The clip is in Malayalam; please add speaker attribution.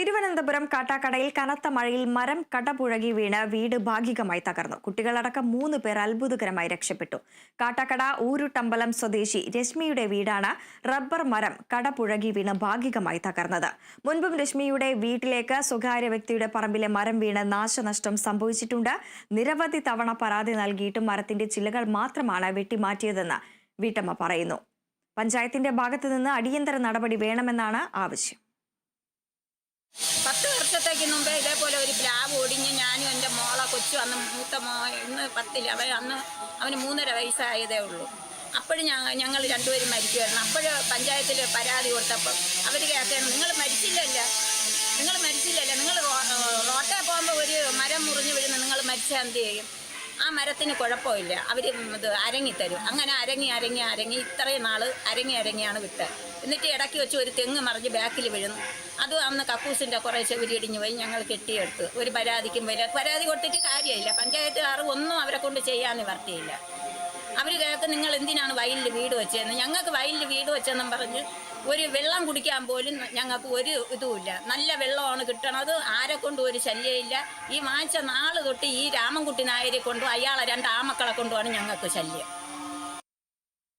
Speaker 1: തിരുവനന്തപുരം കാട്ടാക്കടയിൽ കനത്ത മഴയിൽ മരം കടപുഴകി വീണ് വീട് ഭാഗികമായി തകർന്നു. കുട്ടികളടക്കം 3 പേർ അത്ഭുതകരമായി രക്ഷപ്പെട്ടു. കാട്ടാക്കട ഊരുട്ടമ്പലം സ്വദേശി രശ്മിയുടെ വീടാണ് റബ്ബർ മരം കടപുഴകി വീണ് ഭാഗികമായി തകർന്നത്. മുൻപും രശ്മിയുടെ വീട്ടിലേക്ക് സ്വകാര്യ വ്യക്തിയുടെ പറമ്പിലെ മരം വീണ് നാശനഷ്ടം സംഭവിച്ചിട്ടുണ്ട്. നിരവധി തവണ പരാതി നൽകിയിട്ടും മരത്തിന്റെ ചില്ലകൾ മാത്രമാണ് വെട്ടിമാറ്റിയതെന്ന് വീട്ടമ്മ പറയുന്നു. പഞ്ചായത്തിന്റെ ഭാഗത്തുനിന്ന് അടിയന്തര നടപടി വേണമെന്നാണ് ആവശ്യം.
Speaker 2: 10 വർഷത്തേക്ക് മുമ്പേ ഇതേപോലെ ഒരു പ്ലാവ് ഒടിഞ്ഞ് ഞാനും എൻ്റെ മോളെ കൊച്ചു അന്ന് മൂത്ത ഇന്ന് 10 അവന് 3.5 വയസ്സായതേ ഉള്ളൂ. അപ്പോഴും ഞങ്ങൾ രണ്ടുപേരും മരിക്കുമായിരുന്നു. അപ്പോഴും പഞ്ചായത്തിൽ പരാതി കൊടുത്തപ്പോൾ അവർ കേൾക്കണം, നിങ്ങൾ മരിച്ചില്ലല്ലോ, നിങ്ങൾ റോട്ടേ പോകുമ്പോൾ ഒരു മരം മുറിഞ്ഞ് വീഴുന്ന നിങ്ങൾ മരിച്ചാൽ എന്ത് ചെയ്യും? ആ മരത്തിന് കുഴപ്പമില്ല, അവർ ഇത് അരങ്ങിത്തരും. അങ്ങനെ അരങ്ങി ഇത്രയും നാൾ അരങ്ങിയാണ് വിട്ടത്. എന്നിട്ട് ഇടയ്ക്ക് വെച്ച് ഒരു തെങ്ങ് മറിഞ്ഞ് ബാക്കിൽ വീഴുന്നു. അത് അന്ന് കക്കൂസിൻ്റെ കുറേ ചെവിരി ഇടിഞ്ഞു പോയി. ഞങ്ങൾ കെട്ടിയെടുത്ത് ഒരു പരാതിക്കും പരാതി കൊടുത്തിട്ട് കാര്യമില്ല. പഞ്ചായത്തുകാർ ഒന്നും അവരെ കൊണ്ട് ചെയ്യാൻ നിവർത്തിയില്ല. അവർ കേൾക്കും, നിങ്ങൾ എന്തിനാണ് വയലിൽ വീട് വെച്ചതെന്ന്. ഞങ്ങൾക്ക് വയലിൽ വീട് വെച്ചെന്നും പറഞ്ഞ് ഒരു വെള്ളം കുടിക്കാൻ പോലും ഞങ്ങൾക്ക് ഒരു ഇതുമില്ല. നല്ല വെള്ളമാണ് കിട്ടണത്, ആരെ കൊണ്ടും ഒരു ശല്യമില്ല. ഈ വാങ്ങിച്ച നാൾ തൊട്ട് ഈ രാമൻകുട്ടി നായരെ കൊണ്ടും അയാളെ 2 ആമക്കളെ കൊണ്ടുമാണ് ഞങ്ങൾക്ക് ശല്യം.